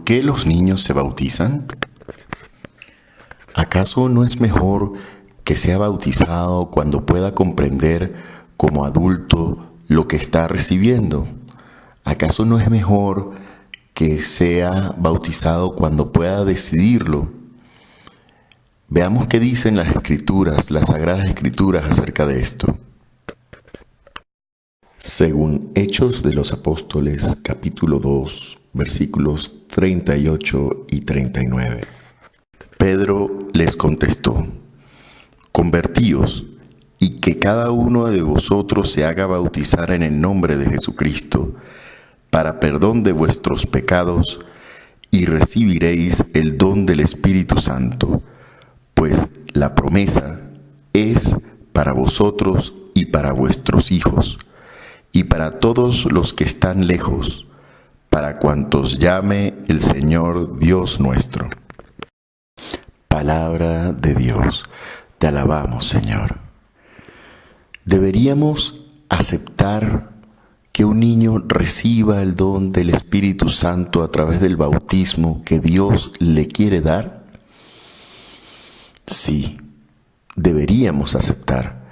qué los niños se bautizan? ¿Acaso no es mejor que sea bautizado cuando pueda comprender como adulto lo que está recibiendo? ¿Acaso no es mejor que sea bautizado cuando pueda decidirlo? Veamos qué dicen las Escrituras, las Sagradas Escrituras acerca de esto. Según Hechos de los Apóstoles, capítulo 2, versículos 38 y 39. Pedro les contestó: convertíos, y que cada uno de vosotros se haga bautizar en el nombre de Jesucristo, para perdón de vuestros pecados, y recibiréis el don del Espíritu Santo, pues la promesa es para vosotros y para vuestros hijos, y para todos los que están lejos, para cuantos llame el Señor Dios nuestro. Palabra de Dios, te alabamos, Señor. ¿Deberíamos aceptar que un niño reciba el don del Espíritu Santo a través del bautismo que Dios le quiere dar? Sí, deberíamos aceptar,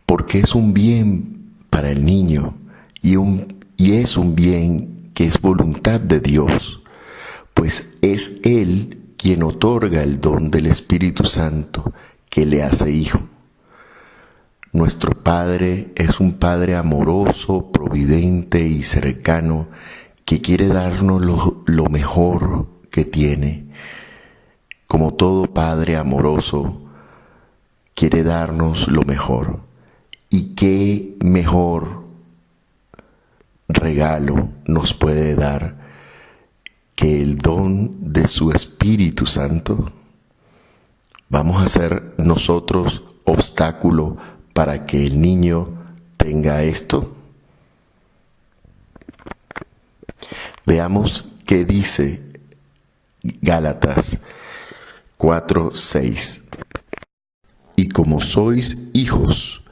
porque es un bien para el niño y es un bien que es voluntad de Dios, pues es Él quien otorga el don del Espíritu Santo que le hace hijo. Nuestro Padre es un Padre amoroso, providente y cercano que quiere darnos lo mejor que tiene. Como todo Padre amoroso, quiere darnos lo mejor. ¿Y qué mejor regalo nos puede dar que el don de su Espíritu Santo? ¿Vamos a ser nosotros obstáculo para que el niño tenga esto? Veamos qué dice Gálatas 4:6. Y como sois hijos,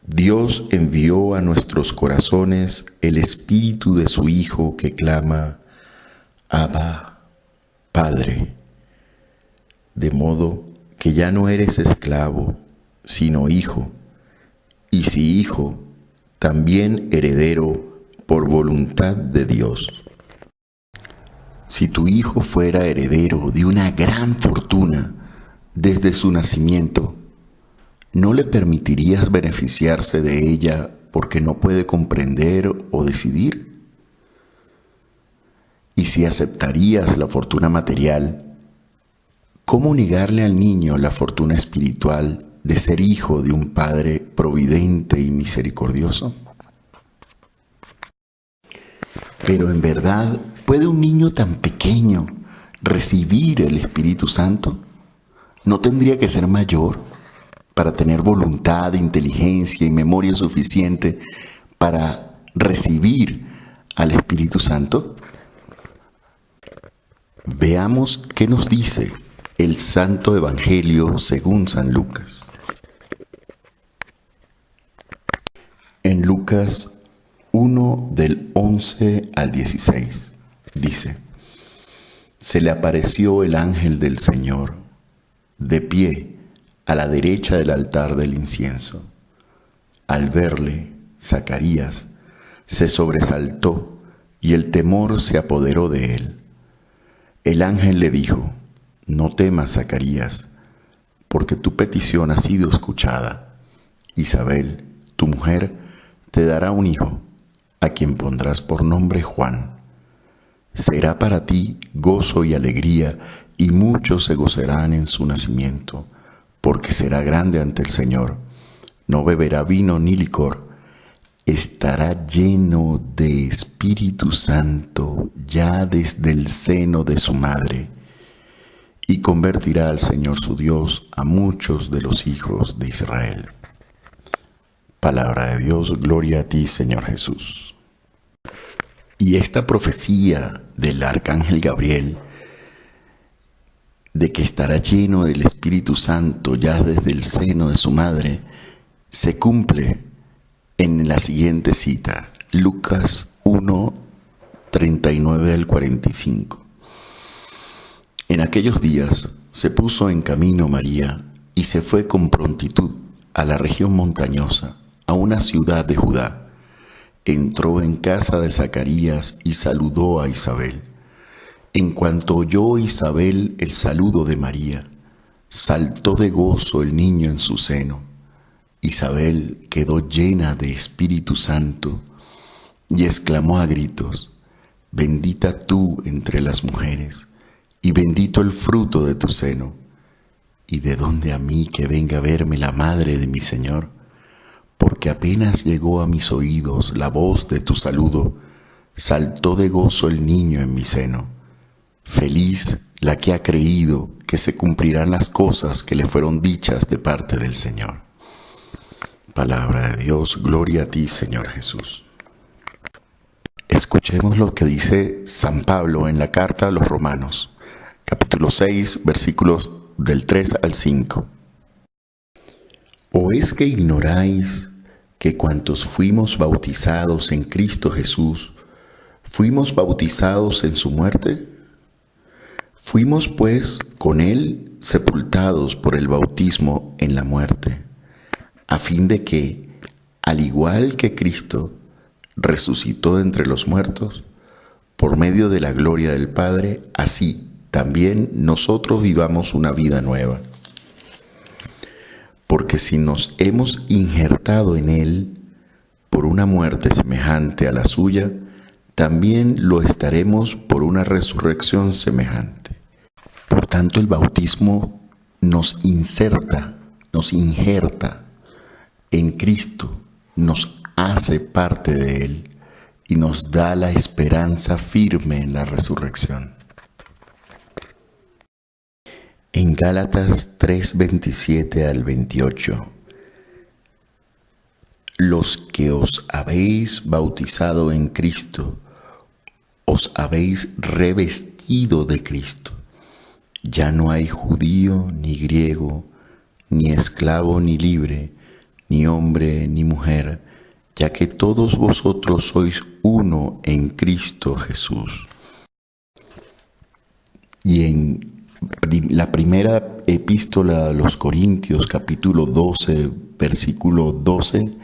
Dios envió a nuestros corazones el Espíritu de su Hijo que clama: Abba, Padre. De modo que ya no eres esclavo, sino hijo, y si hijo, también heredero por voluntad de Dios. Si tu hijo fuera heredero de una gran fortuna desde su nacimiento, ¿no le permitirías beneficiarse de ella porque no puede comprender o decidir? Y si aceptarías la fortuna material, ¿cómo negarle al niño la fortuna espiritual de ser hijo de un Padre providente y misericordioso? Pero en verdad, ¿puede un niño tan pequeño recibir el Espíritu Santo? ¿No tendría que ser mayor para tener voluntad, inteligencia y memoria suficiente para recibir al Espíritu Santo? Veamos qué nos dice el Santo Evangelio según San Lucas. En Lucas 1 del 11 al 16 dice: se le apareció el ángel del Señor de pie a la derecha del altar del incienso. Al verle, Zacarías se sobresaltó y el temor se apoderó de él. El ángel le dijo: no temas, Zacarías, porque tu petición ha sido escuchada. Isabel, tu mujer, te dará un hijo, a quien pondrás por nombre Juan. Será para ti gozo y alegría, y muchos se gozarán en su nacimiento, porque será grande ante el Señor. No beberá vino ni licor, estará lleno de Espíritu Santo ya desde el seno de su madre, y convertirá al Señor su Dios a muchos de los hijos de Israel. Palabra de Dios, gloria a ti, Señor Jesús. Y esta profecía del arcángel Gabriel, de que estará lleno del Espíritu Santo ya desde el seno de su madre, se cumple en la siguiente cita, Lucas 1, 39 al 45. En aquellos días se puso en camino María y se fue con prontitud a la región montañosa, a una ciudad de Judá. Entró en casa de Zacarías y saludó a Isabel. En cuanto oyó Isabel el saludo de María, saltó de gozo el niño en su seno. Isabel quedó llena de Espíritu Santo y exclamó a gritos: Bendita tú entre las mujeres, y bendito el fruto de tu seno. ¿Y de dónde a mí que venga a verme la madre de mi Señor? Porque apenas llegó a mis oídos la voz de tu saludo, saltó de gozo el niño en mi seno. Feliz la que ha creído que se cumplirán las cosas que le fueron dichas de parte del Señor. Palabra de Dios, gloria a ti, Señor Jesús. Escuchemos lo que dice San Pablo en la carta a los Romanos, capítulo 6, versículos del 3 al 5. ¿O es que ignoráis que cuantos fuimos bautizados en Cristo Jesús, fuimos bautizados en su muerte? Fuimos pues con él sepultados por el bautismo en la muerte, a fin de que, al igual que Cristo resucitó de entre los muertos, por medio de la gloria del Padre, así también nosotros vivamos una vida nueva. Porque si nos hemos injertado en él por una muerte semejante a la suya, también lo estaremos por una resurrección semejante. Por tanto, el bautismo nos injerta en Cristo, nos hace parte de él y nos da la esperanza firme en la resurrección. En Gálatas 3:27 al 28, los que os habéis bautizado en Cristo, os habéis revestido de Cristo. Ya no hay judío ni griego, ni esclavo ni libre, ni hombre ni mujer, ya que todos vosotros sois uno en Cristo Jesús. Y en la primera epístola a los Corintios, capítulo 12, versículo 12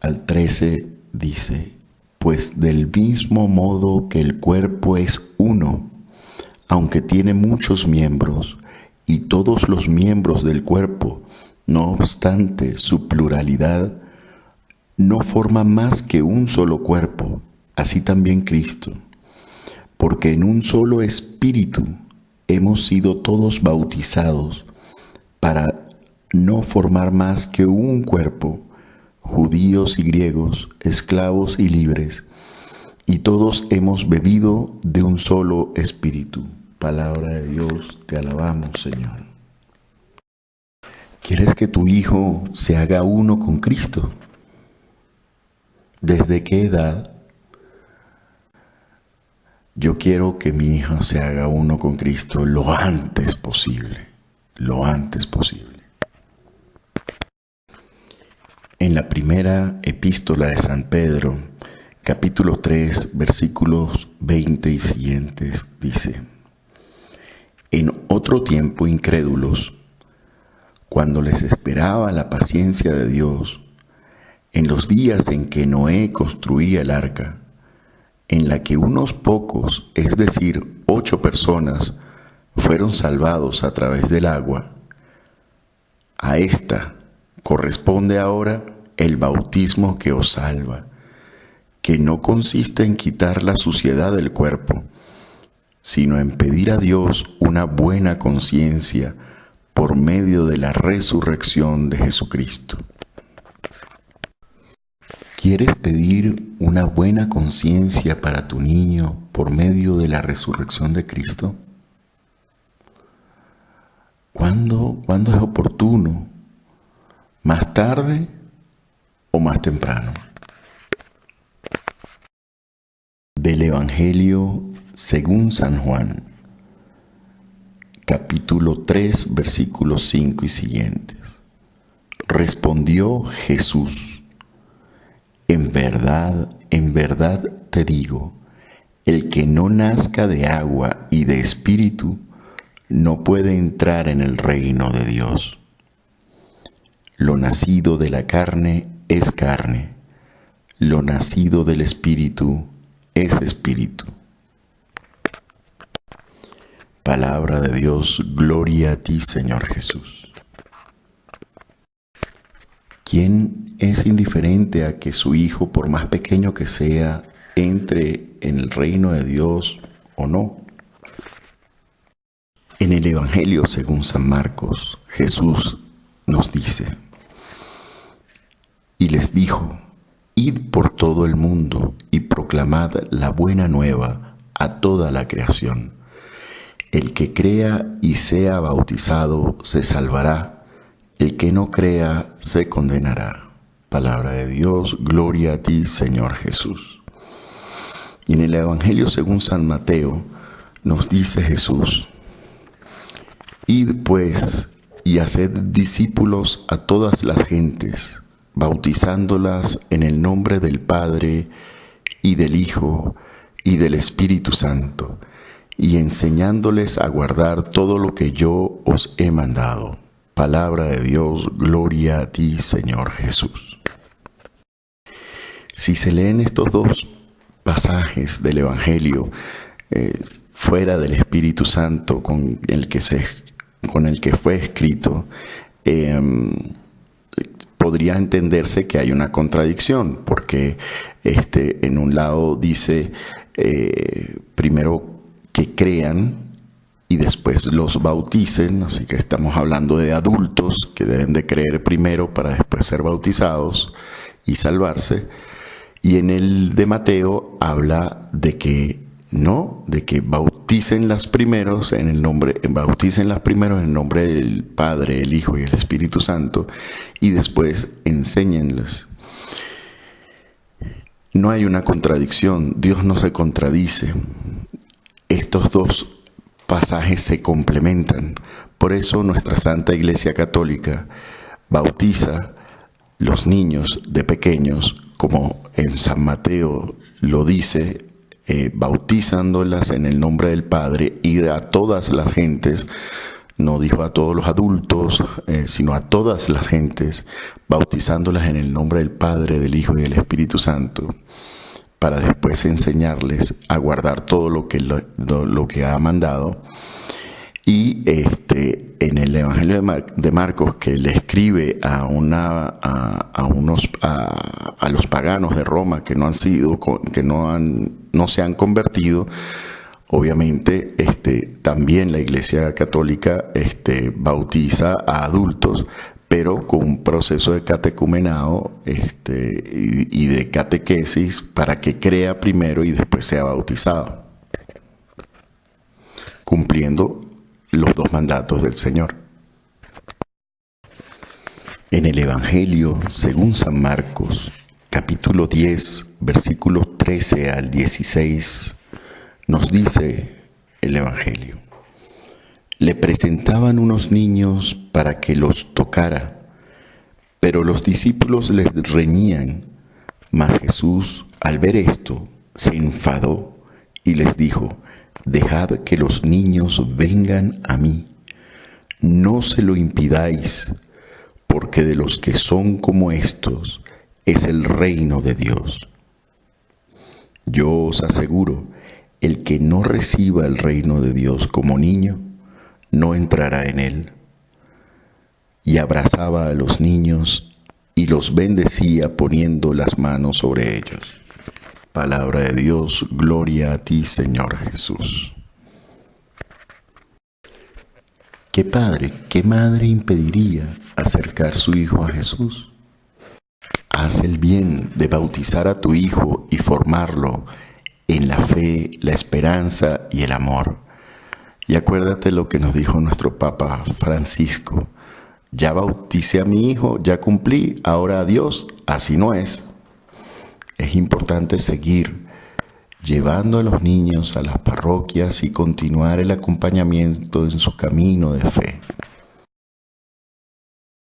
al 13, dice: Pues del mismo modo que el cuerpo es uno, aunque tiene muchos miembros, y todos los miembros del cuerpo, no obstante su pluralidad, no forman más que un solo cuerpo, así también Cristo. Porque en un solo espíritu hemos sido todos bautizados, para no formar más que un cuerpo, judíos y griegos, esclavos y libres, y todos hemos bebido de un solo espíritu. Palabra de Dios, te alabamos, Señor. ¿Quieres que tu hijo se haga uno con Cristo? ¿Desde qué edad? Yo quiero que mi hija se haga uno con Cristo lo antes posible, lo antes posible. En la primera epístola de San Pedro, capítulo 3, versículos 20 y siguientes, dice: En otro tiempo incrédulos, cuando les esperaba la paciencia de Dios, en los días en que Noé construía el arca, en la que unos pocos, es decir, 8 personas, fueron salvados a través del agua, a esta corresponde ahora el bautismo que os salva, que no consiste en quitar la suciedad del cuerpo, sino en pedir a Dios una buena conciencia por medio de la resurrección de Jesucristo. ¿Quieres pedir una buena conciencia para tu niño por medio de la resurrección de Cristo? ¿Cuándo es oportuno? ¿Más tarde o más temprano? Del Evangelio según San Juan, capítulo 3, versículos 5 y siguientes. Respondió Jesús: en verdad te digo, El que no nazca de agua y de espíritu no puede entrar en el reino de Dios. Lo nacido de la carne es carne, lo nacido del espíritu es espíritu. Palabra de Dios, gloria a ti, Señor Jesús. ¿Quién es indiferente a que su hijo, por más pequeño que sea, entre en el reino de Dios o no? En el Evangelio según San Marcos, Jesús nos dice: y les dijo: id por todo el mundo y proclamad la buena nueva a toda la creación. El que crea y sea bautizado se salvará, el que no crea se condenará. Palabra de Dios, gloria a ti, Señor Jesús. Y en el Evangelio según San Mateo nos dice Jesús: id pues y haced discípulos a todas las gentes, bautizándolas en el nombre del Padre y del Hijo y del Espíritu Santo, y enseñándoles a guardar todo lo que yo os he mandado. Palabra de Dios, gloria a ti, Señor Jesús. Si se leen estos dos pasajes del Evangelio fuera del Espíritu Santo con el que fue escrito, podría entenderse que hay una contradicción, porque en un lado dice primero que crean y después los bauticen, así que estamos hablando de adultos que deben de creer primero para después ser bautizados y salvarse. Y en el de Mateo habla de que no, de que bauticen las primeros en el nombre del Padre, el Hijo y el Espíritu Santo, y después enséñenles. No hay una contradicción, Dios no se contradice. Estos dos pasajes se complementan. Por eso nuestra Santa Iglesia Católica bautiza los niños de pequeños, como en San Mateo lo dice, bautizándolas en el nombre del Padre, y a todas las gentes, no dijo a todos los adultos, sino a todas las gentes, bautizándolas en el nombre del Padre, del Hijo y del Espíritu Santo, para después enseñarles a guardar todo lo que ha mandado. Y en el Evangelio de Marcos, que le escribe a los paganos de Roma que no se han convertido, obviamente también la Iglesia Católica bautiza a adultos, pero con un proceso de catecumenado y de catequesis para que crea primero y después sea bautizado, cumpliendo los dos mandatos del Señor. En el Evangelio según San Marcos, capítulo 10, versículos 13 al 16, nos dice el Evangelio: le presentaban unos niños para que los tocara, pero los discípulos les reñían. Mas Jesús, al ver esto, se enfadó y les dijo: dejad que los niños vengan a mí, no se lo impidáis, porque de los que son como estos es el reino de Dios. Yo os aseguro, el que no reciba el reino de Dios como niño, no entrará en él. Y abrazaba a los niños y los bendecía poniendo las manos sobre ellos. Palabra de Dios, gloria a ti, Señor Jesús. ¿Qué padre, qué madre impediría acercar su hijo a Jesús? Haz el bien de bautizar a tu hijo y formarlo en la fe, la esperanza y el amor. Y acuérdate lo que nos dijo nuestro Papa Francisco: ya bauticé a mi hijo, ya cumplí, ahora adiós. Así no es. Es importante seguir llevando a los niños a las parroquias y continuar el acompañamiento en su camino de fe.